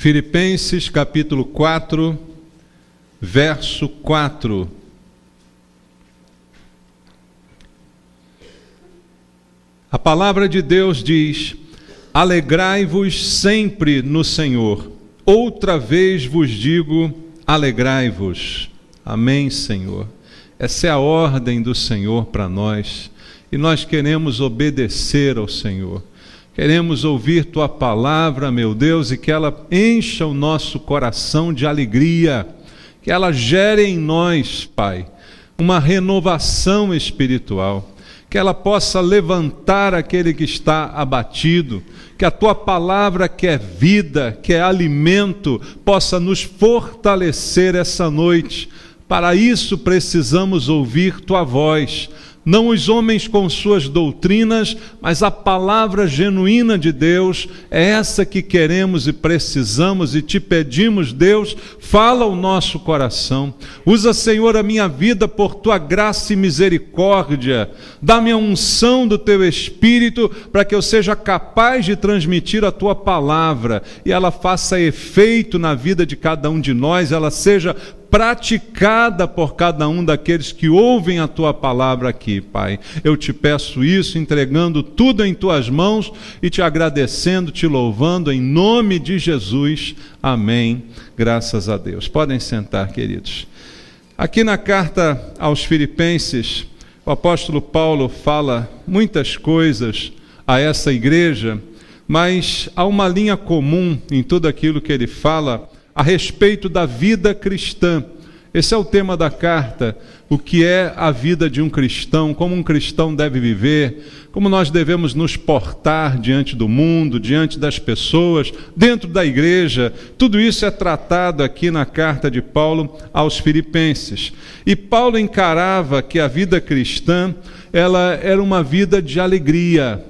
Filipenses capítulo 4, verso 4. A palavra de Deus diz: alegrai-vos sempre no Senhor. Outra vez vos digo, alegrai-vos. Amém, Senhor. Essa é a ordem do Senhor para nós, e nós queremos obedecer ao Senhor. Queremos ouvir Tua palavra, meu Deus, e que ela encha o nosso coração de alegria, que ela gere em nós, Pai, uma renovação espiritual, que ela possa levantar aquele que está abatido, que a Tua palavra, que é vida, que é alimento, possa nos fortalecer essa noite. Para isso precisamos ouvir Tua voz, não os homens com suas doutrinas, mas a palavra genuína de Deus. É essa que queremos e precisamos, e te pedimos, Deus, fala ao nosso coração. Usa, Senhor, a minha vida por Tua graça e misericórdia. Dá-me a unção do Teu Espírito para que eu seja capaz de transmitir a Tua palavra e ela faça efeito na vida de cada um de nós, ela seja praticada por cada um daqueles que ouvem a Tua palavra aqui, Pai. Eu te peço isso, entregando tudo em Tuas mãos e te agradecendo, te louvando em nome de Jesus. Amém. Graças a Deus. Podem sentar, queridos. Aqui na carta aos Filipenses, o apóstolo Paulo fala muitas coisas a essa igreja, mas há uma linha comum em tudo aquilo que ele fala a respeito da vida cristã. Esse é o tema da carta, o que é a vida de um cristão, como um cristão deve viver, como nós devemos nos portar diante do mundo, diante das pessoas, dentro da igreja. Tudo isso é tratado aqui na carta de Paulo aos Filipenses. E Paulo encarava que a vida cristã, ela era uma vida de alegria,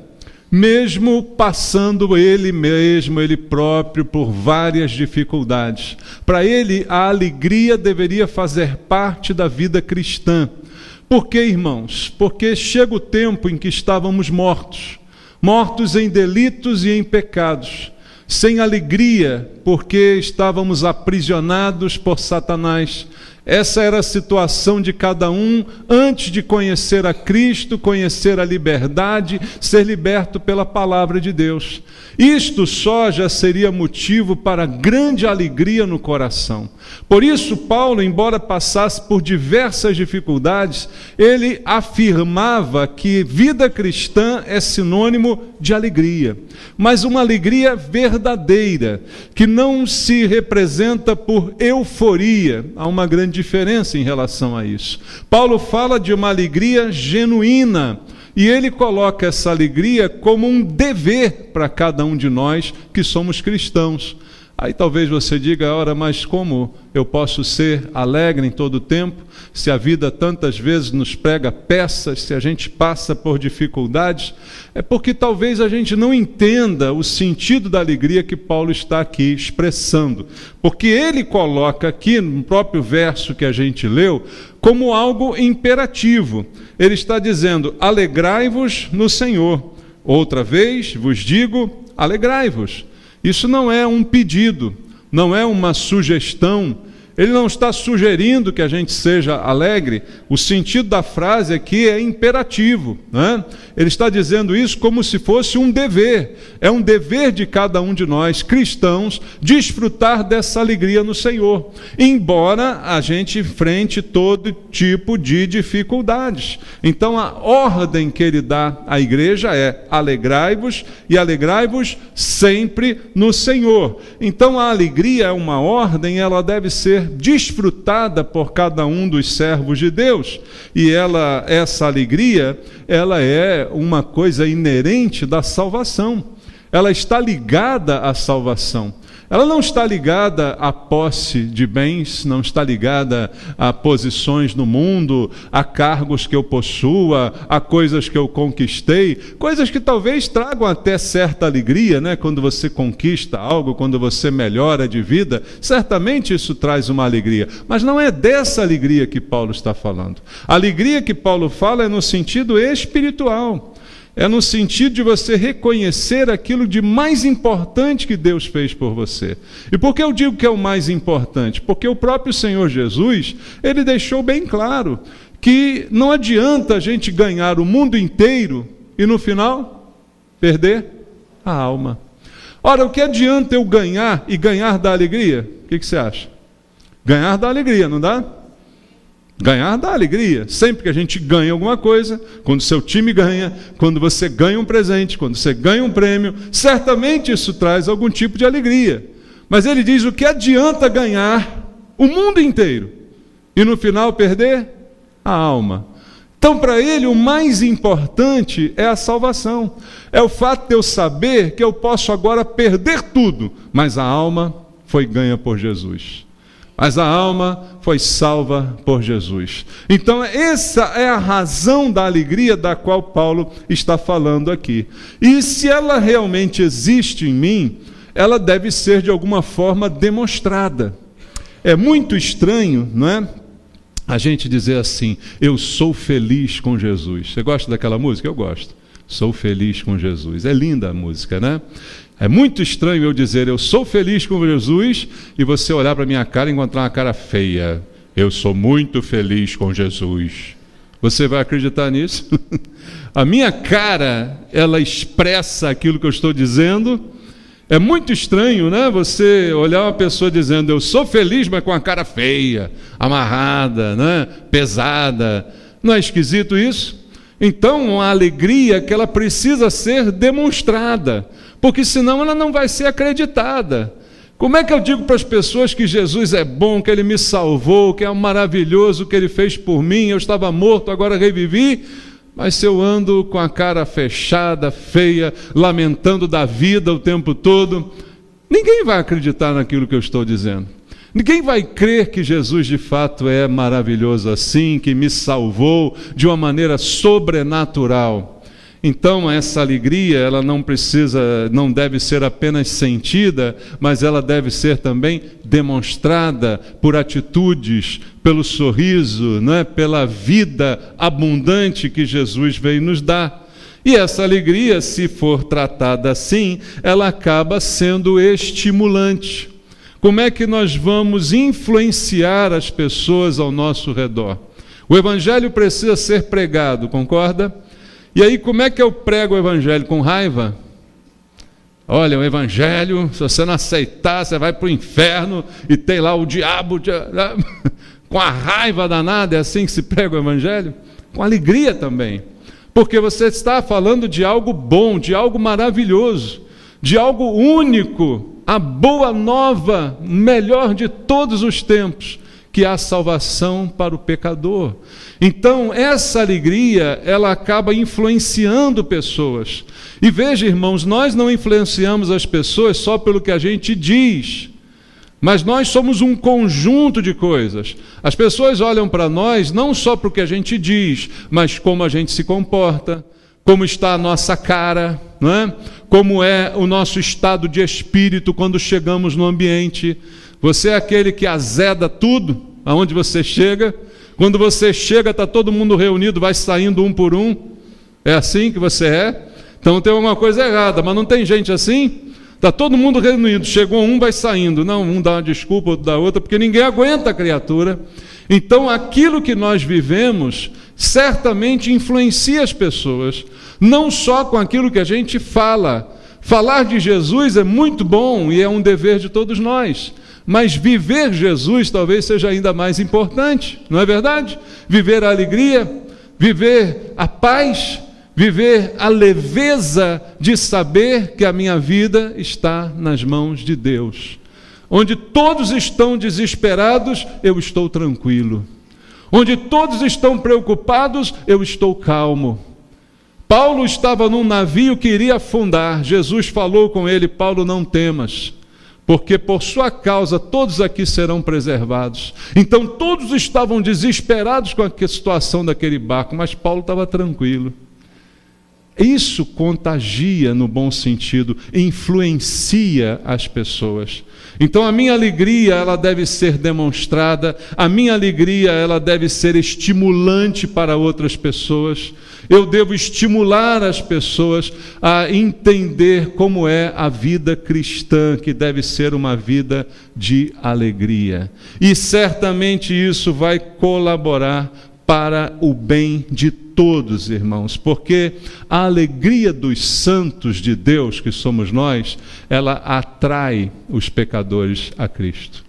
mesmo passando ele próprio por várias dificuldades. Para ele, a alegria deveria fazer parte da vida cristã. Por quê, irmãos? Porque chega o tempo em que estávamos mortos em delitos e em pecados, sem alegria, porque estávamos aprisionados por Satanás. Essa era a situação de cada um antes de conhecer a Cristo, conhecer a liberdade, ser liberto pela palavra de Deus. Isto só já seria motivo para grande alegria no coração. Por isso, Paulo, embora passasse por diversas dificuldades, ele afirmava que vida cristã é sinônimo de alegria, mas uma alegria verdadeira, que não se representa por euforia. Há uma grande diferença em relação a isso. Paulo fala de uma alegria genuína, e ele coloca essa alegria como um dever para cada um de nós que somos cristãos. Aí talvez você diga: ora, mas como eu posso ser alegre em todo o tempo, se a vida tantas vezes nos prega peças, se a gente passa por dificuldades? É porque talvez a gente não entenda o sentido da alegria que Paulo está aqui expressando. Porque ele coloca aqui, no próprio verso que a gente leu, como algo imperativo. Ele está dizendo: alegrai-vos no Senhor. Outra vez vos digo, alegrai-vos. Isso não é um pedido, não é uma sugestão. Ele não está sugerindo que a gente seja alegre. O sentido da frase aqui é imperativo, né? Ele está dizendo isso como se fosse um dever. É um dever de cada um de nós, cristãos, desfrutar dessa alegria no Senhor, embora a gente enfrente todo tipo de dificuldades. Então a ordem que ele dá à igreja é: alegrai-vos, e alegrai-vos sempre no Senhor. Então a alegria é uma ordem, ela deve ser desfrutada por cada um dos servos de Deus, e essa alegria, ela é uma coisa inerente da salvação. Ela está ligada à salvação. Ela não está ligada à posse de bens, não está ligada a posições no mundo, a cargos que eu possua, a coisas que eu conquistei, coisas que talvez tragam até certa alegria, né? Quando você conquista algo, quando você melhora de vida, certamente isso traz uma alegria. Mas não é dessa alegria que Paulo está falando. A alegria que Paulo fala é no sentido espiritual. É no sentido de você reconhecer aquilo de mais importante que Deus fez por você. E por que eu digo que é o mais importante? Porque o próprio Senhor Jesus, ele deixou bem claro que não adianta a gente ganhar o mundo inteiro e no final perder a alma. Ora, o que adianta eu ganhar e ganhar da alegria? O que você acha? Ganhar dá alegria, não dá? Ganhar dá alegria. Sempre que a gente ganha alguma coisa, quando seu time ganha, quando você ganha um presente, quando você ganha um prêmio, certamente isso traz algum tipo de alegria. Mas ele diz: o que adianta ganhar o mundo inteiro e no final perder a alma? Então, para ele, o mais importante é a salvação. É o fato de eu saber que eu posso agora perder tudo, mas a alma foi ganha por Jesus. Mas a alma foi salva por Jesus. Então, essa é a razão da alegria da qual Paulo está falando aqui. E se ela realmente existe em mim, ela deve ser de alguma forma demonstrada. É muito estranho, não é? A gente dizer assim: eu sou feliz com Jesus. Você gosta daquela música? Eu gosto. Sou feliz com Jesus. É linda a música, né? É muito estranho eu dizer eu sou feliz com Jesus e você olhar para a minha cara e encontrar uma cara feia. Eu sou muito feliz com Jesus. Você vai acreditar nisso? A minha cara, ela expressa aquilo que eu estou dizendo. É muito estranho, né? Você olhar uma pessoa dizendo eu sou feliz, mas com a cara feia, amarrada, né? Pesada. Não é esquisito isso? Então, a alegria que ela precisa ser demonstrada, porque senão ela não vai ser acreditada. Como é que eu digo para as pessoas que Jesus é bom, que Ele me salvou, que é maravilhoso o que Ele fez por mim, eu estava morto, agora revivi, mas se eu ando com a cara fechada, feia, lamentando da vida o tempo todo, ninguém vai acreditar naquilo que eu estou dizendo. Ninguém vai crer que Jesus de fato é maravilhoso assim, que me salvou de uma maneira sobrenatural. Então essa alegria, ela não deve ser apenas sentida, mas ela deve ser também demonstrada por atitudes, pelo sorriso, né? Pela vida abundante que Jesus veio nos dar. E essa alegria, se for tratada assim, ela acaba sendo estimulante. Como é que nós vamos influenciar as pessoas ao nosso redor? O Evangelho precisa ser pregado, concorda? E aí, como é que eu prego o Evangelho? Com raiva? Olha, o Evangelho, se você não aceitar, você vai para o inferno e tem lá o diabo com a raiva danada. É assim que se prega o Evangelho? Com alegria também. Porque você está falando de algo bom, de algo maravilhoso, de algo único, a boa nova, melhor de todos os tempos, que é a salvação para o pecador. Então, essa alegria, ela acaba influenciando pessoas. E veja, irmãos, nós não influenciamos as pessoas só pelo que a gente diz, mas nós somos um conjunto de coisas. As pessoas olham para nós não só para o que a gente diz, mas como a gente se comporta, como está a nossa cara, não é? Como é o nosso estado de espírito quando chegamos no ambiente. Você é aquele que azeda tudo, aonde você chega. Quando você chega, está todo mundo reunido, vai saindo um por um. É assim que você é? Então tem alguma coisa errada, mas não tem gente assim? Está todo mundo reunido, chegou um, vai saindo. Não, um dá uma desculpa, outro dá outra, porque ninguém aguenta a criatura. Então aquilo que nós vivemos certamente influencia as pessoas, não só com aquilo que a gente fala. Falar de Jesus é muito bom e é um dever de todos nós, mas viver Jesus talvez seja ainda mais importante, não é verdade? Viver a alegria, viver a paz, viver a leveza de saber que a minha vida está nas mãos de Deus. Onde todos estão desesperados, eu estou tranquilo. Onde todos estão preocupados, eu estou calmo. Paulo estava num navio que iria afundar. Jesus falou com ele: Paulo, não temas, porque por sua causa todos aqui serão preservados. Então todos estavam desesperados com a situação daquele barco, mas Paulo estava tranquilo. Isso contagia no bom sentido, influencia as pessoas. Então a minha alegria, ela deve ser demonstrada, a minha alegria, ela deve ser estimulante para outras pessoas. Eu devo estimular as pessoas a entender como é a vida cristã, que deve ser uma vida de alegria. E certamente isso vai colaborar para o bem de todos, irmãos, porque a alegria dos santos de Deus, que somos nós, ela atrai os pecadores a Cristo.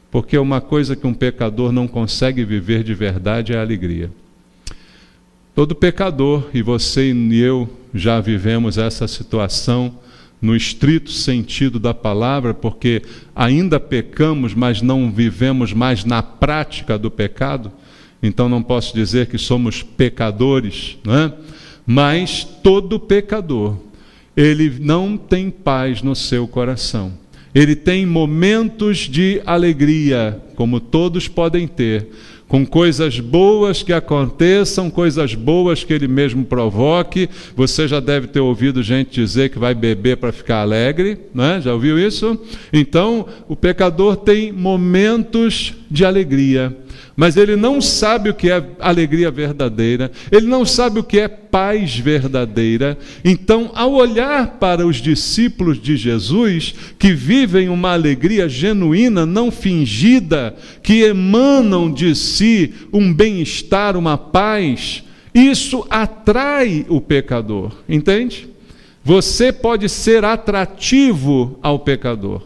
Porque uma coisa que um pecador não consegue viver de verdade é a alegria. Todo pecador, e você e eu já vivemos essa situação no estrito sentido da palavra, porque ainda pecamos, mas não vivemos mais na prática do pecado. Então não posso dizer que somos pecadores, não é? Mas todo pecador, ele não tem paz no seu coração. Ele tem momentos de alegria, como todos podem ter, com coisas boas que aconteçam, coisas boas que ele mesmo provoque. Você já deve ter ouvido gente dizer que vai beber para ficar alegre, né? Já ouviu isso? Então, o pecador tem momentos de alegria, mas ele não sabe o que é alegria verdadeira, ele não sabe o que é paz verdadeira. Então, ao olhar para os discípulos de Jesus, que vivem uma alegria genuína, não fingida, que emanam de si um bem-estar, uma paz, isso atrai o pecador, entende? Você pode ser atrativo ao pecador,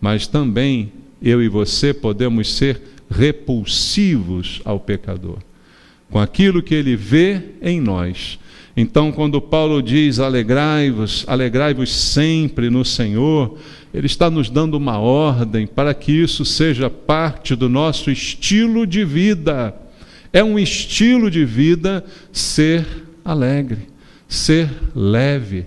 mas também eu e você podemos ser repulsivos ao pecador, com aquilo que ele vê em nós. Então, quando Paulo diz alegrai-vos sempre no Senhor, ele está nos dando uma ordem para que isso seja parte do nosso estilo de vida. É um estilo de vida ser alegre, ser leve,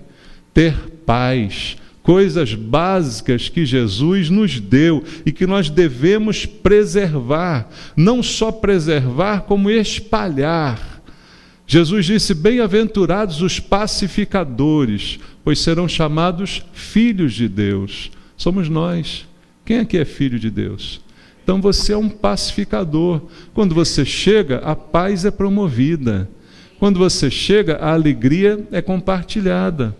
ter paz, coisas básicas que Jesus nos deu e que nós devemos preservar, não só preservar, como espalhar. Jesus disse: bem-aventurados os pacificadores, pois serão chamados filhos de Deus. Somos nós. Quem aqui é filho de Deus? Então você é um pacificador. Quando você chega, a paz é promovida. Quando você chega, a alegria é compartilhada.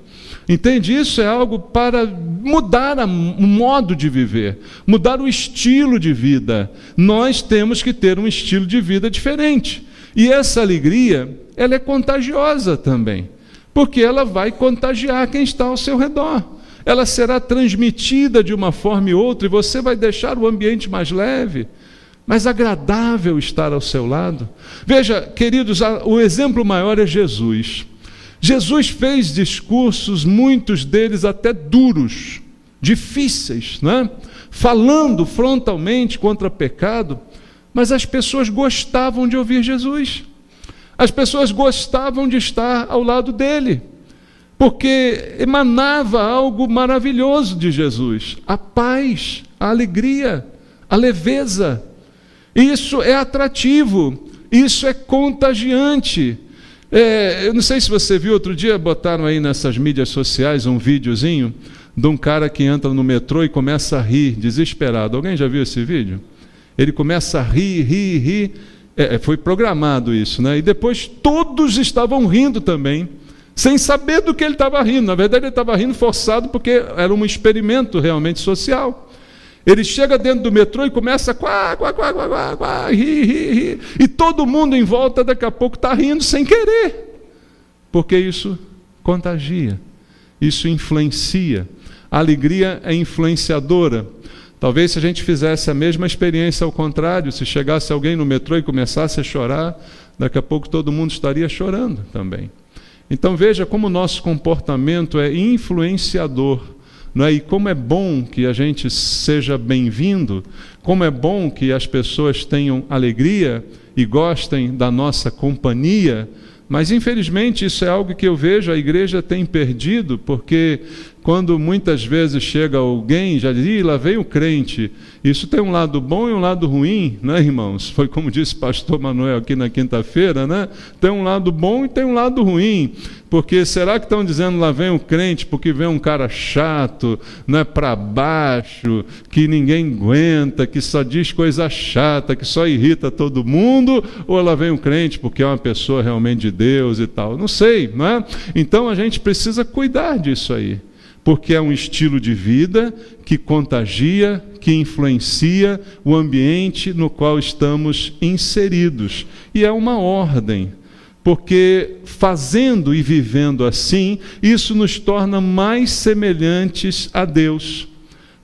Entende? Isso é algo para mudar o modo de viver, mudar o estilo de vida. Nós temos que ter um estilo de vida diferente. E essa alegria, ela é contagiosa também, porque ela vai contagiar quem está ao seu redor. Ela será transmitida de uma forma ou outra, e você vai deixar o ambiente mais leve, mais agradável estar ao seu lado. Veja, queridos, o exemplo maior é Jesus. Jesus fez discursos, muitos deles até duros, difíceis, né? Falando frontalmente contra pecado, mas as pessoas gostavam de ouvir Jesus. As pessoas gostavam de estar ao lado dele, porque emanava algo maravilhoso de Jesus: a paz, a alegria, a leveza. Isso é atrativo, isso é contagiante. Eu não sei se você viu, outro dia botaram aí nessas mídias sociais um videozinho de um cara que entra no metrô e começa a rir, desesperado. Alguém já viu esse vídeo? Ele começa a rir. Foi programado isso, né? E depois todos estavam rindo também, sem saber do que ele estava rindo. Na verdade, ele estava rindo forçado, porque era um experimento realmente social. Ele chega dentro do metrô e começa a rir. E todo mundo em volta daqui a pouco está rindo sem querer. Porque isso contagia, isso influencia. A alegria é influenciadora. Talvez se a gente fizesse a mesma experiência ao contrário, se chegasse alguém no metrô e começasse a chorar, daqui a pouco todo mundo estaria chorando também. Então veja como o nosso comportamento é influenciador. Não é? E como é bom que a gente seja bem-vindo, como é bom que as pessoas tenham alegria e gostem da nossa companhia, mas infelizmente isso é algo que eu vejo a igreja tem perdido, porque quando muitas vezes chega alguém, já diz, lá vem o crente. Isso tem um lado bom e um lado ruim, né, irmãos? Foi como disse o pastor Manuel aqui na quinta-feira, né? Tem um lado bom e tem um lado ruim. Porque será que estão dizendo lá vem o crente porque vem um cara chato, né, para baixo, que ninguém aguenta, que só diz coisa chata, que só irrita todo mundo? Ou lá vem o crente porque é uma pessoa realmente de Deus e tal? Não sei, não é? Então a gente precisa cuidar disso aí. Porque é um estilo de vida que contagia, que influencia o ambiente no qual estamos inseridos. E é uma ordem, porque fazendo e vivendo assim, isso nos torna mais semelhantes a Deus.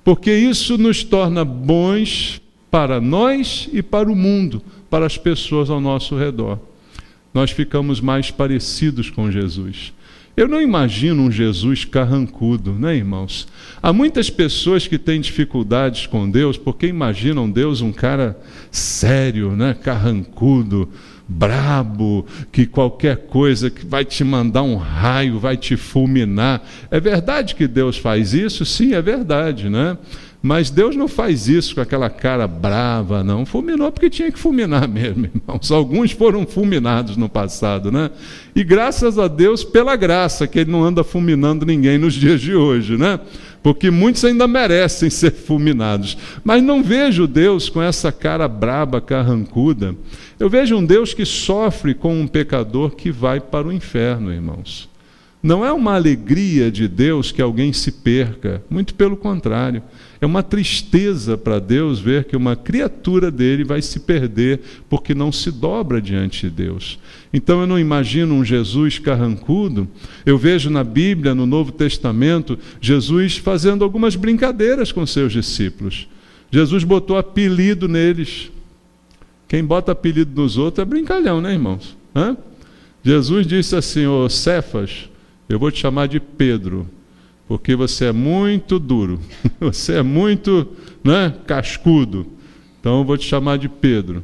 Porque isso nos torna bons para nós e para o mundo, para as pessoas ao nosso redor. Nós ficamos mais parecidos com Jesus. Eu não imagino um Jesus carrancudo, né, irmãos? Há muitas pessoas que têm dificuldades com Deus porque imaginam Deus um cara sério, né, carrancudo, brabo, que qualquer coisa que vai te mandar um raio, vai te fulminar. É verdade que Deus faz isso? Sim, é verdade, né? Mas Deus não faz isso com aquela cara brava, não. Fulminou porque tinha que fulminar mesmo, irmãos. Alguns foram fulminados no passado, né? E graças a Deus, pela graça, que Ele não anda fulminando ninguém nos dias de hoje, né? Porque muitos ainda merecem ser fulminados. Mas não vejo Deus com essa cara braba, carrancuda. Eu vejo um Deus que sofre com um pecador que vai para o inferno, irmãos. Não é uma alegria de Deus que alguém se perca, muito pelo contrário. É uma tristeza para Deus ver que uma criatura dele vai se perder porque não se dobra diante de Deus. Então eu não imagino um Jesus carrancudo. Eu vejo na Bíblia, no Novo Testamento, Jesus fazendo algumas brincadeiras com seus discípulos. Jesus botou apelido neles. Quem bota apelido nos outros é brincalhão, né, irmãos? Jesus disse assim, ô Cefas, eu vou te chamar de Pedro, porque você é muito duro, você é muito, né, cascudo, então eu vou te chamar de Pedro.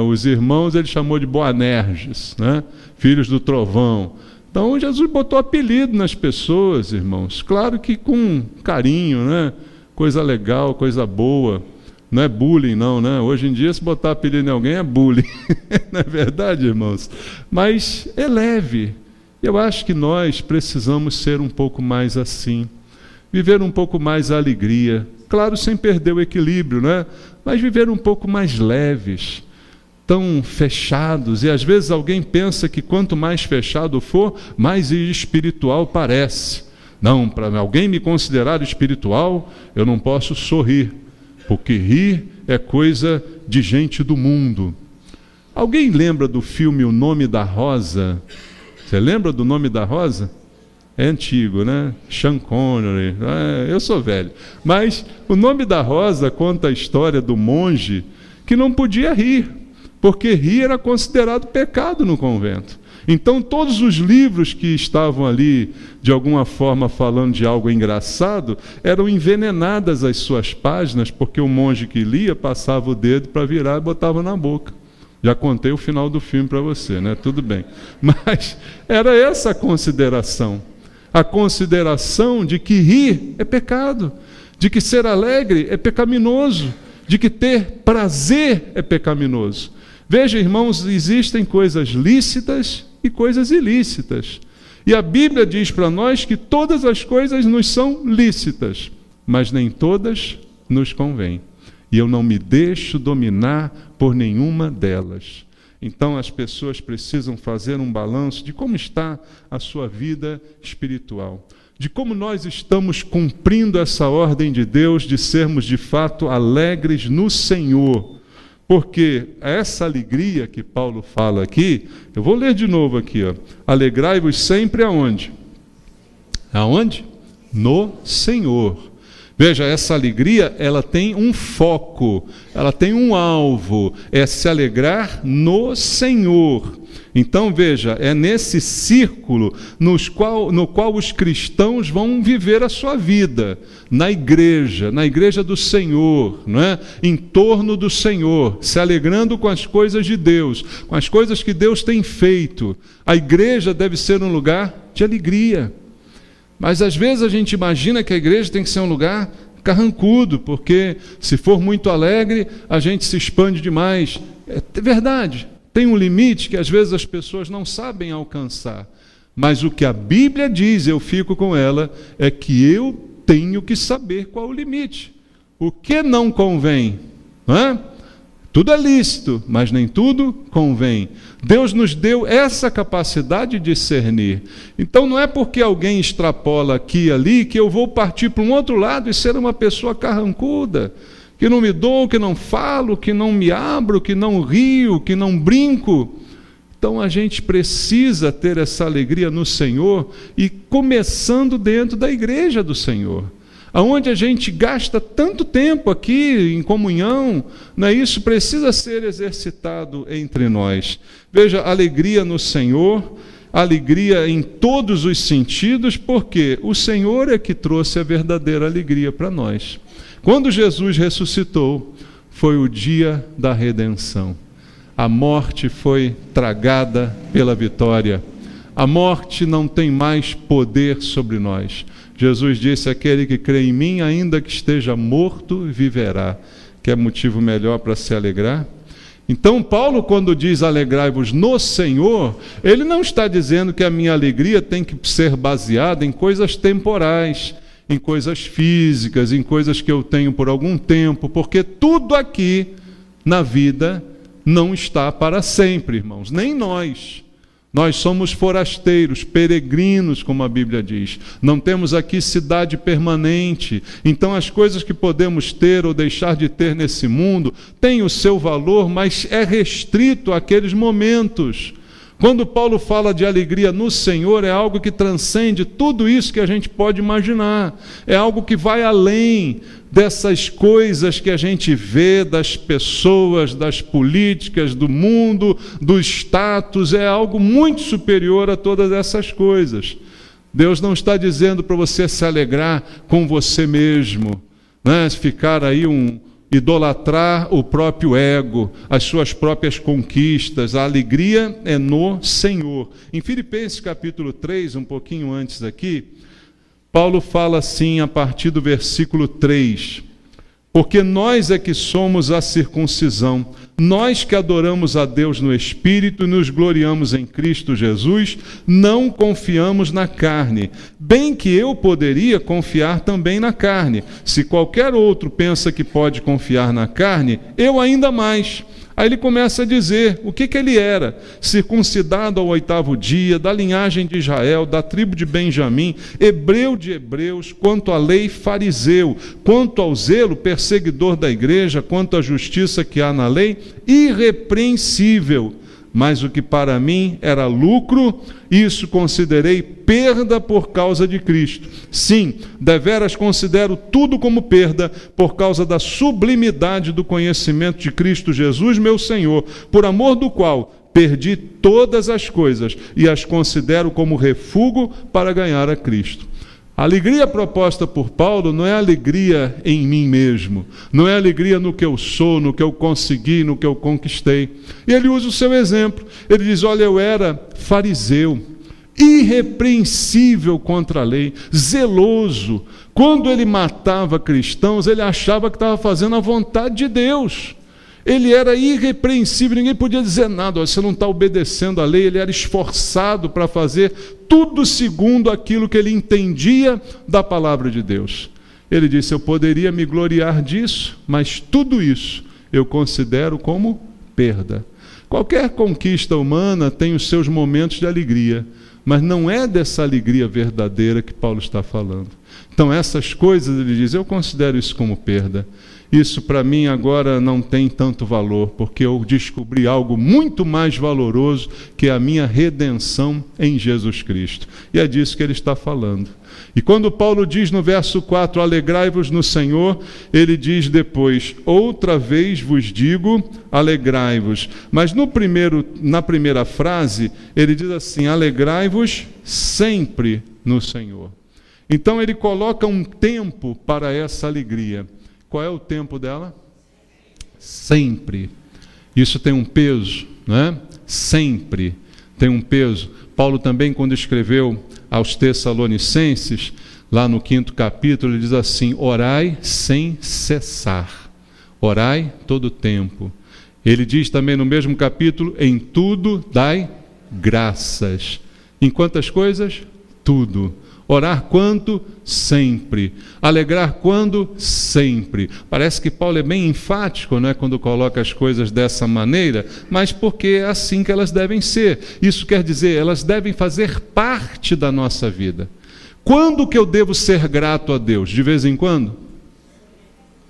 Os irmãos ele chamou de Boanerges, né, filhos do trovão. Então Jesus botou apelido nas pessoas, irmãos, claro que com carinho, né, coisa legal, coisa boa. Não é bullying, não, né? Hoje em dia, se botar apelido em alguém, é bullying. Não é verdade, irmãos? Mas é leve. Eu acho que nós precisamos ser um pouco mais assim. Viver um pouco mais a alegria. Claro, sem perder o equilíbrio, né? Mas viver um pouco mais leves. Tão fechados. E às vezes alguém pensa que quanto mais fechado for, mais espiritual parece. Não, para alguém me considerar espiritual, eu não posso sorrir. Porque rir é coisa de gente do mundo. Alguém lembra do filme O Nome da Rosa? Você lembra do Nome da Rosa? É antigo, né? Sean Connery. Eu sou velho. Mas O Nome da Rosa conta a história do monge que não podia rir, porque rir era considerado pecado no convento. Então todos os livros que estavam ali, de alguma forma falando de algo engraçado, eram envenenadas as suas páginas, porque o monge que lia passava o dedo para virar e botava na boca. Já contei o final do filme para você, né? Tudo bem. Mas era essa a consideração. A consideração de que rir é pecado, de que ser alegre é pecaminoso, de que ter prazer é pecaminoso. Veja, irmãos, existem coisas lícitas e coisas ilícitas. E a Bíblia diz para nós que todas as coisas nos são lícitas, mas nem todas nos convêm. E eu não me deixo dominar por nenhuma delas. Então as pessoas precisam fazer um balanço de como está a sua vida espiritual, de como nós estamos cumprindo essa ordem de Deus de sermos de fato alegres no Senhor. Porque essa alegria que Paulo fala aqui, eu vou ler de novo aqui, ó. Alegrai-vos sempre aonde? Aonde? No Senhor. Veja, essa alegria, ela tem um foco, ela tem um alvo, é se alegrar no Senhor. Então, veja, é nesse círculo no qual os cristãos vão viver a sua vida, na igreja do Senhor, não é? Em torno do Senhor, se alegrando com as coisas de Deus, com as coisas que Deus tem feito. A igreja deve ser um lugar de alegria. Mas às vezes a gente imagina que a igreja tem que ser um lugar carrancudo, porque se for muito alegre, a gente se expande demais. É verdade, tem um limite que às vezes as pessoas não sabem alcançar. Mas o que a Bíblia diz, eu fico com ela, é que eu tenho que saber qual o limite. O que não convém? Não é? Tudo é lícito, mas nem tudo convém. Deus nos deu essa capacidade de discernir. Então não é porque alguém extrapola aqui e ali que eu vou partir para um outro lado e ser uma pessoa carrancuda, que não me dou, que não falo, que não me abro, que não rio, que não brinco. Então a gente precisa ter essa alegria no Senhor e começando dentro da igreja do Senhor, aonde a gente gasta tanto tempo aqui em comunhão, né? Isso precisa ser exercitado entre nós. Veja, alegria no Senhor, alegria em todos os sentidos, porque o Senhor é que trouxe a verdadeira alegria para nós. Quando Jesus ressuscitou, foi o dia da redenção. A morte foi tragada pela vitória. A morte não tem mais poder sobre nós. Jesus disse: aquele que crê em mim, ainda que esteja morto, viverá. Quer motivo melhor para se alegrar? Então Paulo, quando diz alegrai-vos no Senhor, ele não está dizendo que a minha alegria tem que ser baseada em coisas temporais, em coisas físicas, em coisas que eu tenho por algum tempo, porque tudo aqui na vida não está para sempre, irmãos, nem nós. Nós somos forasteiros, peregrinos, como a Bíblia diz. Não temos aqui cidade permanente. Então as coisas que podemos ter ou deixar de ter nesse mundo têm o seu valor, mas é restrito àqueles momentos. Quando Paulo fala de alegria no Senhor, é algo que transcende tudo isso que a gente pode imaginar. É algo que vai além dessas coisas que a gente vê, das pessoas, das políticas, do mundo, do status. É algo muito superior a todas essas coisas. Deus não está dizendo para você se alegrar com você mesmo, né? Ficar aí idolatrar o próprio ego, as suas próprias conquistas. A alegria é no Senhor. Em Filipenses capítulo 3, um pouquinho antes aqui, Paulo fala assim a partir do versículo 3: porque nós é que somos a circuncisão, nós que adoramos a Deus no Espírito e nos gloriamos em Cristo Jesus, não confiamos na carne, bem que eu poderia confiar também na carne. Se qualquer outro pensa que pode confiar na carne, eu ainda mais. Aí ele começa a dizer o que ele era: circuncidado ao 8º dia, da linhagem de Israel, da tribo de Benjamim, hebreu de hebreus, quanto à lei fariseu, quanto ao zelo perseguidor da igreja, quanto à justiça que há na lei, irrepreensível. Mas o que para mim era lucro, isso considerei perda por causa de Cristo. Sim, deveras considero tudo como perda por causa da sublimidade do conhecimento de Cristo Jesus, meu Senhor, por amor do qual perdi todas as coisas e as considero como refúgio para ganhar a Cristo. A alegria proposta por Paulo não é alegria em mim mesmo, não é alegria no que eu sou, no que eu consegui, no que eu conquistei. E ele usa o seu exemplo. Ele diz: olha, eu era fariseu, irrepreensível contra a lei, zeloso. Quando ele matava cristãos, ele achava que estava fazendo a vontade de Deus. Ele era irrepreensível, ninguém podia dizer nada: você não está obedecendo a lei. Ele era esforçado para fazer tudo segundo aquilo que ele entendia da palavra de Deus. Ele disse: eu poderia me gloriar disso, mas tudo isso eu considero como perda. Qualquer conquista humana tem os seus momentos de alegria, mas não é dessa alegria verdadeira que Paulo está falando. Então essas coisas, ele diz, eu considero isso como perda. Isso para mim agora não tem tanto valor, porque eu descobri algo muito mais valoroso, que é a minha redenção em Jesus Cristo. E é disso que ele está falando. E quando Paulo diz no verso 4, alegrai-vos no Senhor, ele diz depois, outra vez vos digo, alegrai-vos. Mas na primeira frase, ele diz assim, alegrai-vos sempre no Senhor. Então ele coloca um tempo para essa alegria. Qual é o tempo dela? Sempre. Isso tem um peso, não é? Sempre tem um peso. Paulo também, quando escreveu aos Tessalonicenses, lá no 5º capítulo, ele diz assim: orai sem cessar, orai todo o tempo. Ele diz também no mesmo capítulo: em tudo dai graças. Em quantas coisas? Tudo. Orar quanto? Sempre. Alegrar quando? Sempre. Parece que Paulo é bem enfático, né, quando coloca as coisas dessa maneira, mas porque é assim que elas devem ser. Isso quer dizer, elas devem fazer parte da nossa vida. Quando que eu devo ser grato a Deus? De vez em quando?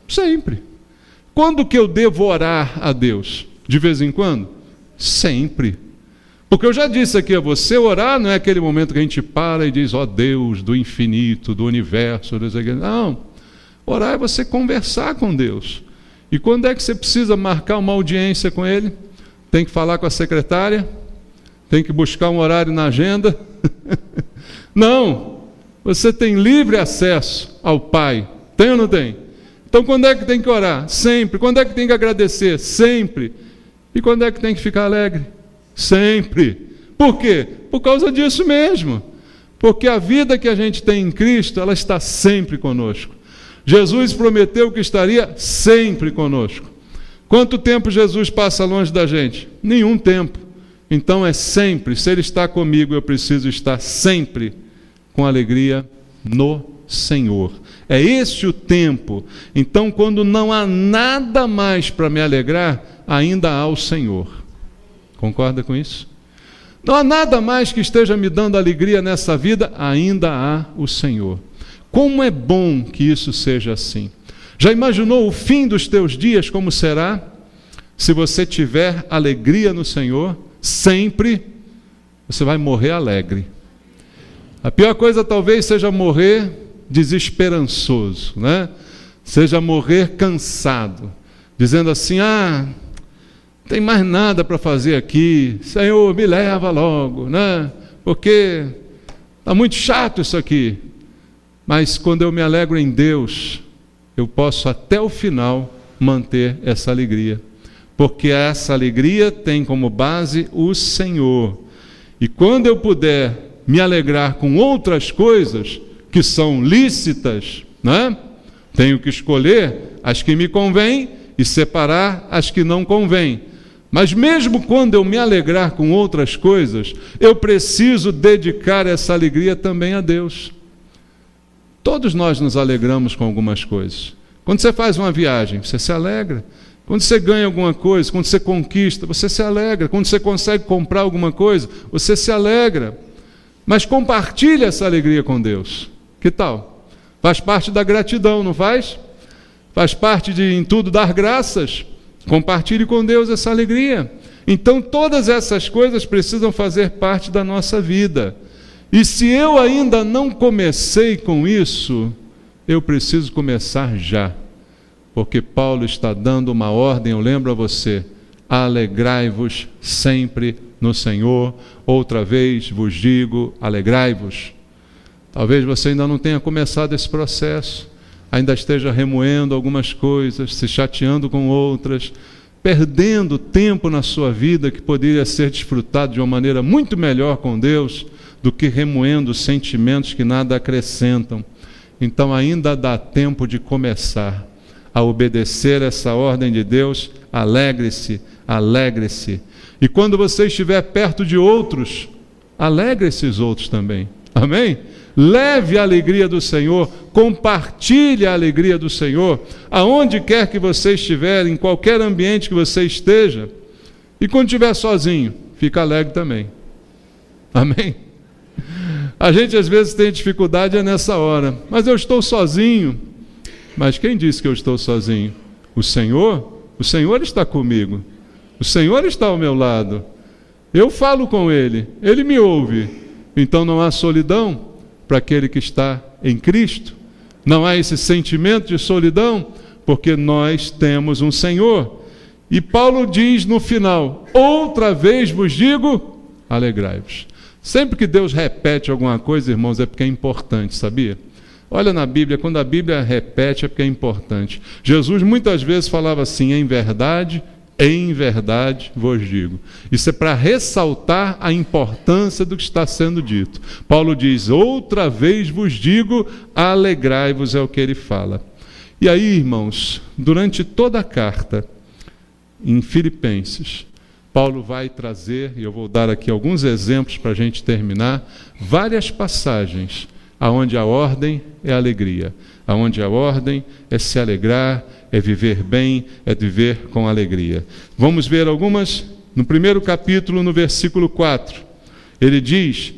Sempre. Quando que eu devo orar a Deus? De vez em quando? Sempre. Porque eu já disse aqui a você, orar não é aquele momento que a gente para e diz: ó Deus do infinito, do universo. Não. Orar é você conversar com Deus. E quando é que você precisa marcar uma audiência com Ele? Tem que falar com a secretária? Tem que buscar um horário na agenda? Não. Você tem livre acesso ao Pai. Tem ou não tem? Então quando é que tem que orar? Sempre. Quando é que tem que agradecer? Sempre. E quando é que tem que ficar alegre? Sempre. Por quê? Por causa disso mesmo. Porque a vida que a gente tem em Cristo, ela está sempre conosco. Jesus prometeu que estaria sempre conosco. Quanto tempo Jesus passa longe da gente? Nenhum tempo. Então é sempre. Se Ele está comigo, eu preciso estar sempre com alegria no Senhor. É esse o tempo. Então, quando não há nada mais para me alegrar, ainda há o Senhor. Concorda com isso? Não há nada mais que esteja me dando alegria nessa vida, ainda há o Senhor. Como é bom que isso seja assim. Já imaginou o fim dos teus dias como será? Se você tiver alegria no Senhor, sempre, você vai morrer alegre. A pior coisa talvez seja morrer desesperançoso, né? Seja morrer cansado, dizendo assim: tem mais nada para fazer aqui, Senhor, me leva logo, né? Porque está muito chato isso aqui. Mas quando eu me alegro em Deus, eu posso até o final manter essa alegria, porque essa alegria tem como base o Senhor. E quando eu puder me alegrar com outras coisas que são lícitas, né? Tenho que escolher as que me convêm e separar as que não convêm. Mas mesmo quando eu me alegrar com outras coisas, eu preciso dedicar essa alegria também a Deus. Todos nós nos alegramos com algumas coisas. Quando você faz uma viagem, você se alegra. Quando você ganha alguma coisa, quando você conquista, você se alegra. Quando você consegue comprar alguma coisa, você se alegra. Mas compartilhe essa alegria com Deus. Que tal? Faz parte da gratidão, não faz? Faz parte de em tudo dar graças. Compartilhe com Deus essa alegria. Então todas essas coisas precisam fazer parte da nossa vida. E se eu ainda não comecei com isso, eu preciso começar já. Porque Paulo está dando uma ordem, eu lembro a você: alegrai-vos sempre no Senhor. Outra vez vos digo, alegrai-vos. Talvez você ainda não tenha começado esse processo, ainda esteja remoendo algumas coisas, se chateando com outras, perdendo tempo na sua vida que poderia ser desfrutado de uma maneira muito melhor com Deus do que remoendo sentimentos que nada acrescentam. Então ainda dá tempo de começar a obedecer essa ordem de Deus. Alegre-se, alegre-se. E quando você estiver perto de outros, alegre esses outros também. Amém? Leve a alegria do Senhor, compartilhe a alegria do Senhor, aonde quer que você estiver, em qualquer ambiente que você esteja. E quando estiver sozinho, fica alegre também. Amém? A gente às vezes tem dificuldade nessa hora. Mas eu estou sozinho. Mas quem disse que eu estou sozinho? O Senhor está comigo. O Senhor está ao meu lado. Eu falo com Ele, Ele me ouve. Então não há solidão para aquele que está em Cristo. Não há esse sentimento de solidão, porque nós temos um Senhor. E Paulo diz no final: outra vez vos digo, alegrai-vos. Sempre que Deus repete alguma coisa, irmãos, é porque é importante, sabia? Olha na Bíblia, quando a Bíblia repete é porque é importante. Jesus muitas vezes falava assim: em verdade Em verdade vos digo. Isso é para ressaltar a importância do que está sendo dito. Paulo diz, outra vez vos digo, alegrai-vos, é o que ele fala. E aí, irmãos, durante toda a carta, em Filipenses, Paulo vai trazer, e eu vou dar aqui alguns exemplos para a gente terminar, várias passagens aonde a ordem é alegria, aonde a ordem é se alegrar, é viver bem, é viver com alegria. Vamos ver algumas? No primeiro capítulo, no versículo 4, ele diz,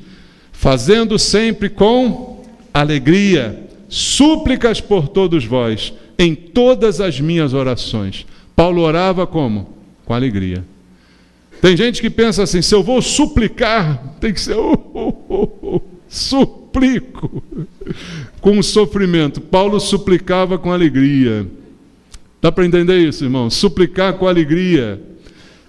fazendo sempre com alegria, súplicas por todos vós, em todas as minhas orações. Paulo orava como? Com alegria. Tem gente que pensa assim, se eu vou suplicar, tem que ser suplico com sofrimento. Paulo suplicava com alegria. Dá para entender isso, irmão? Suplicar com alegria.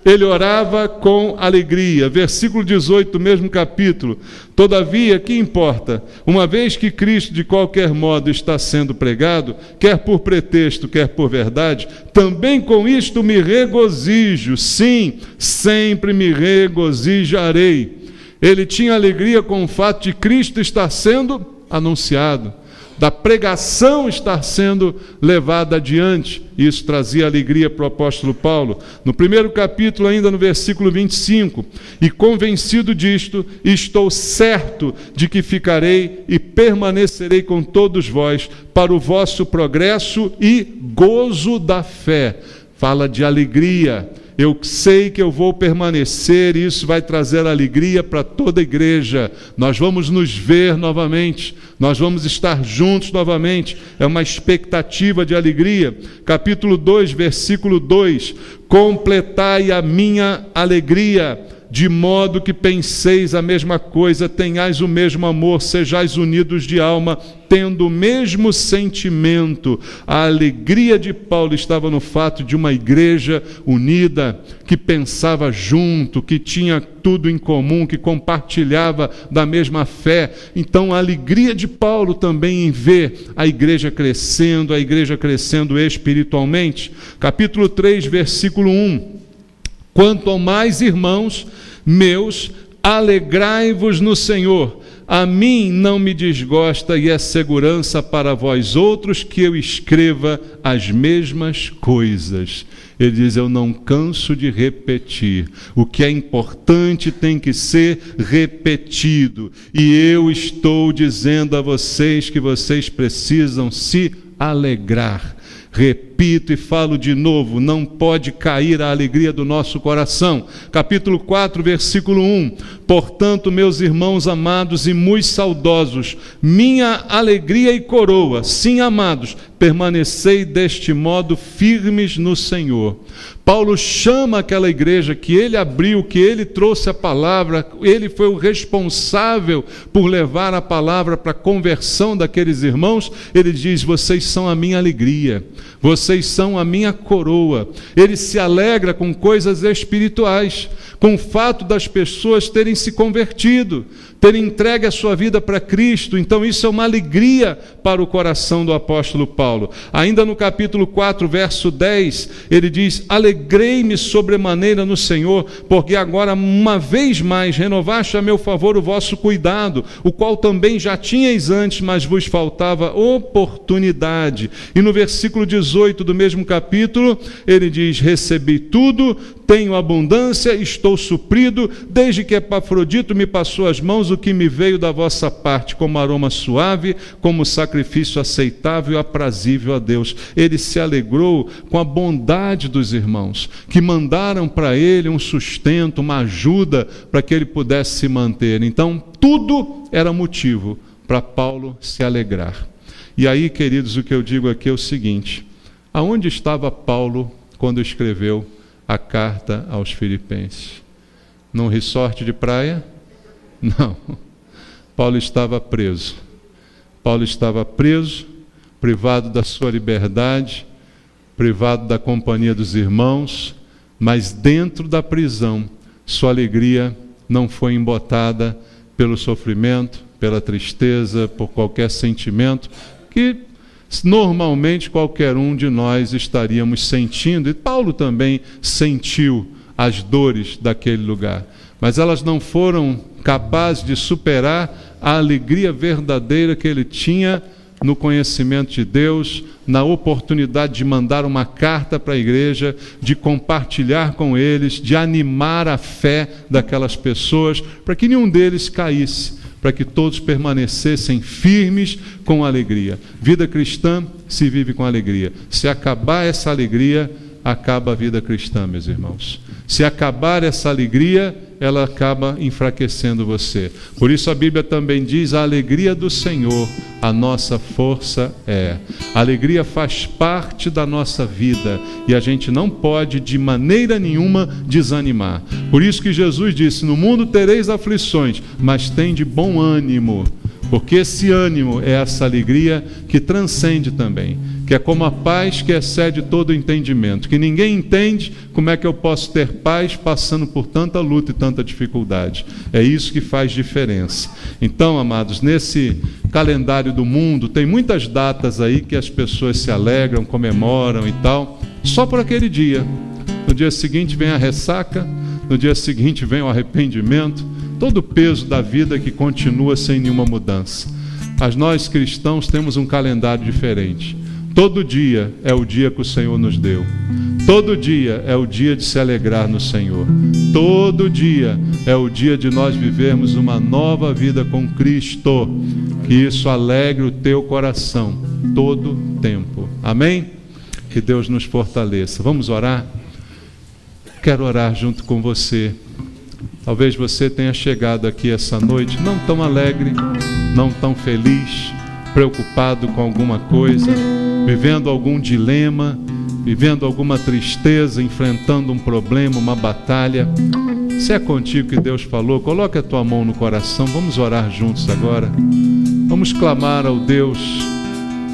Ele orava com alegria. Versículo 18 do mesmo capítulo. Todavia, que importa? Uma vez que Cristo de qualquer modo está sendo pregado, quer por pretexto, quer por verdade, também com isto me regozijo. Sim, sempre me regozijarei. Ele tinha alegria com o fato de Cristo estar sendo anunciado, da pregação estar sendo levada adiante. Isso trazia alegria para o apóstolo Paulo. No primeiro capítulo, ainda no versículo 25, e convencido disto, estou certo de que ficarei e permanecerei com todos vós para o vosso progresso e gozo da fé. Fala de alegria. Eu sei que eu vou permanecer e isso vai trazer alegria para toda a igreja. Nós vamos nos ver novamente, nós vamos estar juntos novamente. É uma expectativa de alegria. Capítulo 2, versículo 2. Completai a minha alegria, de modo que penseis a mesma coisa, tenhais o mesmo amor, sejais unidos de alma, tendo o mesmo sentimento. A alegria de Paulo estava no fato de uma igreja unida, que pensava junto, que tinha tudo em comum, que compartilhava da mesma fé. Então a alegria de Paulo também em ver a igreja crescendo espiritualmente. Capítulo 3, versículo 1. Quanto ao mais, irmãos meus, alegrai-vos no Senhor. A mim não me desgosta e é segurança para vós outros que eu escreva as mesmas coisas. Ele diz, eu não canso de repetir. O que é importante tem que ser repetido. E eu estou dizendo a vocês que vocês precisam se alegrar. Repito e falo de novo, não pode cair a alegria do nosso coração. Capítulo 4, versículo 1. Portanto, meus irmãos amados e muito saudosos, minha alegria e coroa, sim, amados, permanecei deste modo firmes no Senhor. Paulo chama aquela igreja que ele abriu, que ele trouxe a palavra, ele foi o responsável por levar a palavra para a conversão daqueles irmãos. Ele diz, vocês são a minha alegria, vocês são a minha coroa. Ele se alegra com coisas espirituais, com o fato das pessoas terem se convertido, terem entregue a sua vida para Cristo. Então isso é uma alegria para o coração do apóstolo Paulo. Ainda no capítulo 4, verso 10, ele diz, alegrei-me sobremaneira no Senhor, porque agora uma vez mais renovaste a meu favor o vosso cuidado, o qual também já tinhais antes, mas vos faltava oportunidade. E no versículo 18 do mesmo capítulo, ele diz, recebi tudo, tenho abundância, estou suprido, desde que Epafrodito me passou as mãos, o que me veio da vossa parte, como aroma suave, como sacrifício aceitável e aprazível a Deus. Ele se alegrou com a bondade dos irmãos, que mandaram para ele um sustento, uma ajuda, para que ele pudesse se manter. Então, tudo era motivo para Paulo se alegrar. E aí, queridos, o que eu digo aqui é o seguinte, aonde estava Paulo quando escreveu a carta aos Filipenses? Num resort de praia? Não. Paulo estava preso. Paulo estava preso, privado da sua liberdade, privado da companhia dos irmãos, mas dentro da prisão, sua alegria não foi embotada pelo sofrimento, pela tristeza, por qualquer sentimento que normalmente qualquer um de nós estaríamos sentindo, e Paulo também sentiu as dores daquele lugar, mas elas não foram capazes de superar a alegria verdadeira que ele tinha no conhecimento de Deus, na oportunidade de mandar uma carta para a igreja, de compartilhar com eles, de animar a fé daquelas pessoas, para que nenhum deles caísse, para que todos permanecessem firmes com alegria. Vida cristã se vive com alegria. Se acabar essa alegria, acaba a vida cristã, meus irmãos. Se acabar essa alegria, ela acaba enfraquecendo você. Por isso a Bíblia também diz: a alegria do Senhor, a nossa força é. A alegria faz parte da nossa vida e a gente não pode de maneira nenhuma desanimar. Por isso que Jesus disse: no mundo tereis aflições, mas tende bom ânimo. Porque esse ânimo é essa alegria que transcende também, que é como a paz que excede todo o entendimento, que ninguém entende como é que eu posso ter paz passando por tanta luta e tanta dificuldade. É isso que faz diferença. Então, amados, nesse calendário do mundo, tem muitas datas aí que as pessoas se alegram, comemoram e tal, só por aquele dia. No dia seguinte vem a ressaca, no dia seguinte vem o arrependimento, todo o peso da vida que continua sem nenhuma mudança. Mas nós cristãos temos um calendário diferente. Todo dia é o dia que o Senhor nos deu. Todo dia é o dia de se alegrar no Senhor. Todo dia é o dia de nós vivermos uma nova vida com Cristo. Que isso alegre o teu coração todo tempo. Amém? Que Deus nos fortaleça. Vamos orar? Quero orar junto com você. Talvez você tenha chegado aqui essa noite não tão alegre, não tão feliz, preocupado com alguma coisa, vivendo algum dilema, vivendo alguma tristeza, enfrentando um problema, uma batalha. Se é contigo que Deus falou, coloque a tua mão no coração. Vamos orar juntos agora. Vamos clamar ao Deus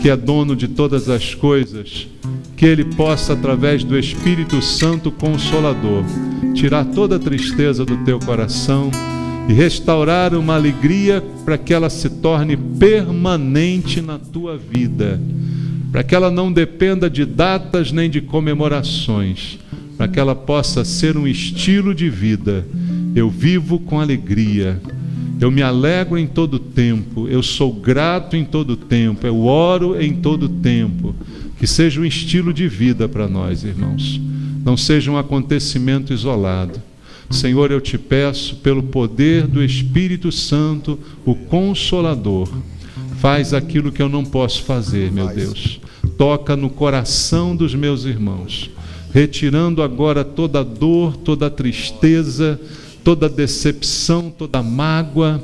que é dono de todas as coisas, que Ele possa, através do Espírito Santo Consolador, tirar toda a tristeza do teu coração e restaurar uma alegria para que ela se torne permanente na tua vida, para que ela não dependa de datas nem de comemorações, para que ela possa ser um estilo de vida. Eu vivo com alegria, eu me alegro em todo tempo, eu sou grato em todo tempo, eu oro em todo tempo. Que seja um estilo de vida para nós, irmãos. Não seja um acontecimento isolado. Senhor, eu te peço, pelo poder do Espírito Santo, o Consolador, faz aquilo que eu não posso fazer, meu Deus. Toca no coração dos meus irmãos, retirando agora toda dor, toda tristeza, toda decepção, toda mágoa.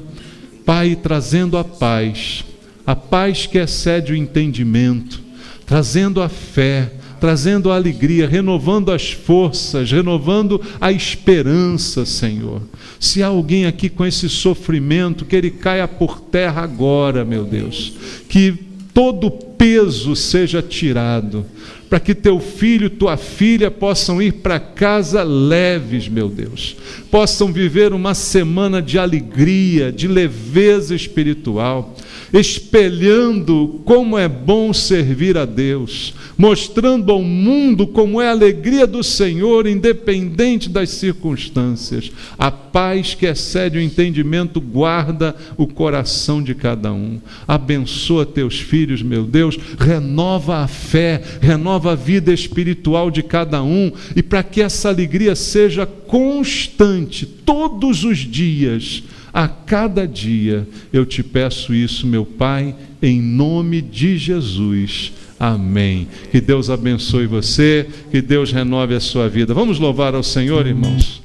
Pai, trazendo a paz que excede o entendimento, trazendo a fé, trazendo a alegria, renovando as forças, renovando a esperança, Senhor. Se há alguém aqui com esse sofrimento, que ele caia por terra agora, meu Deus. Que todo peso seja tirado, para que teu filho, tua filha possam ir para casa leves, meu Deus. Possam viver uma semana de alegria, de leveza espiritual, espelhando como é bom servir a Deus, mostrando ao mundo como é a alegria do Senhor, independente das circunstâncias. A paz que excede o entendimento guarda o coração de cada um. Abençoa teus filhos, meu Deus, renova a fé, renova a vida espiritual de cada um, e para que essa alegria seja constante, todos os dias, a cada dia. Eu te peço isso, meu Pai, em nome de Jesus. Amém. Que Deus abençoe você, que Deus renove a sua vida. Vamos louvar ao Senhor, irmãos.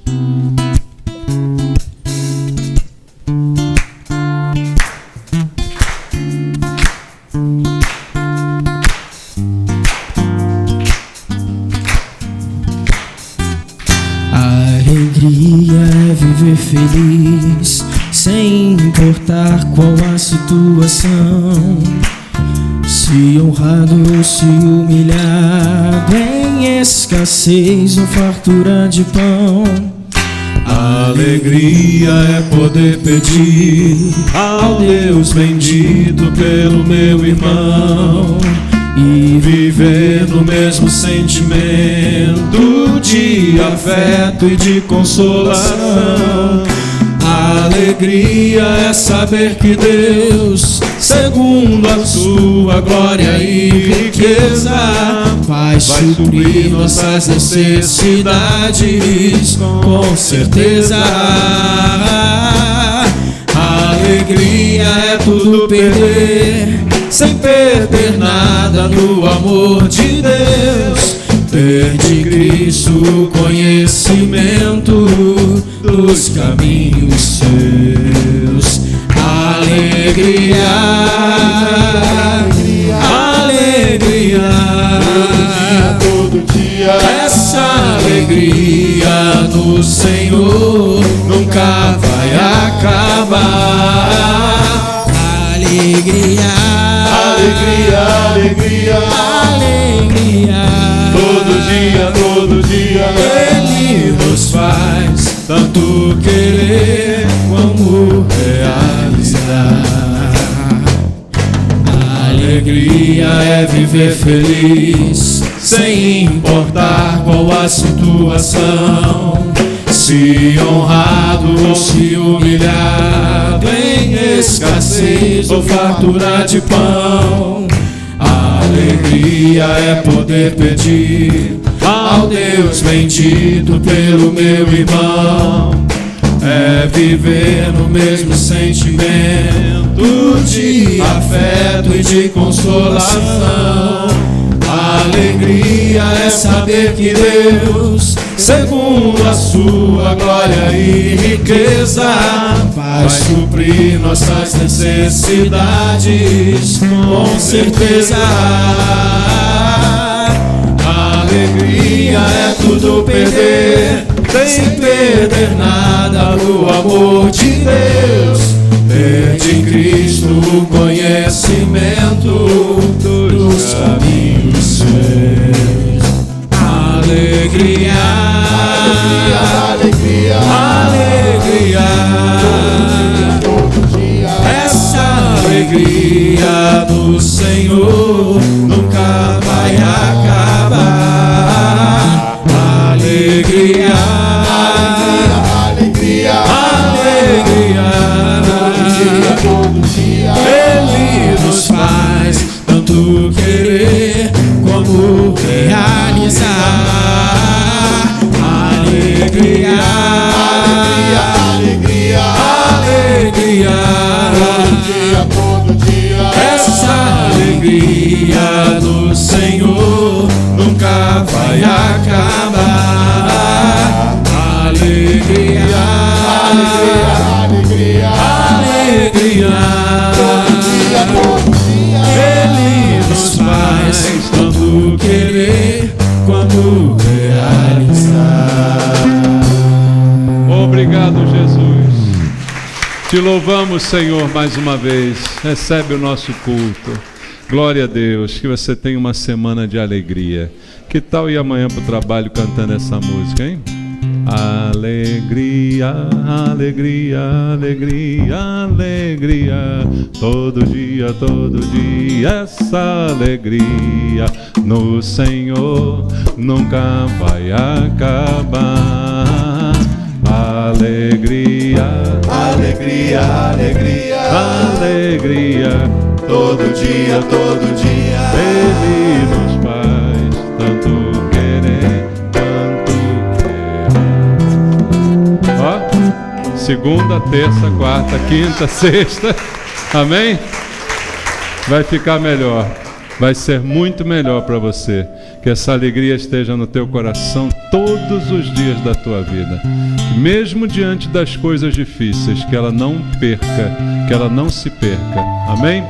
Alegria é viver feliz, sem importar qual a situação. Se honrado ou se humilhado, em escassez ou fartura de pão. Alegria é poder pedir ao Deus bendito pelo meu irmão. e viver no mesmo sentimento de afeto e de consolação. Alegria é saber que Deus, segundo a sua glória e riqueza, vai suprir nossas necessidades, com certeza. Alegria é tudo perder, sem perder nada no amor de Deus. Ter de Cristo o conhecimento dos caminhos seus. Alegria, alegria, todo dia. Essa alegria no Senhor nunca vai acabar. Alegria, Alegria, alegria, alegria. todo dia, Ele nos faz tanto querer como realizar. Alegria é viver feliz, sem importar qual a situação. Se honrado ou se humilhado, em escassez ou fartura de pão. Alegria é poder pedir ao Deus bendito pelo meu irmão. É viver no mesmo sentimento de afeto e de consolação. Alegria é saber que Deus, segundo a sua glória e riqueza, vai suprir nossas necessidades, com certeza. Alegria é tudo perder, sem perder nada no amor de Deus. Ter de Cristo o conhecimento dos caminhos seus. Alegria, alegria, alegria. todo dia. Essa alegria do Senhor nunca vai acabar. Alegria, Alegria, alegria. todo dia. Ele nos faz tanto querer como realizar. Alegria, Alegria, alegria. todo dia. Essa alegria do Senhor nunca vai acabar. Alegria, Alegria, alegria. todo dia. Ele nos faz tanto querer como realizar. Obrigado, Jesus. Te louvamos, Senhor, mais uma vez. Recebe o nosso culto. Glória a Deus. Que você tenha uma semana de alegria. Que tal ir amanhã para o trabalho cantando essa música, hein? Alegria, alegria, alegria, alegria. Todo dia, essa alegria no Senhor nunca vai acabar. Alegria, Alegria, alegria, alegria. todo dia. Ele nos faz tanto querer, tanto querer. Ó, segunda, terça, quarta, quinta, sexta. Amém? Vai ficar melhor. Vai ser muito melhor para você. Que essa alegria esteja no teu coração todos os dias da tua vida. Que mesmo diante das coisas difíceis, que ela não perca, que ela não se perca. Amém?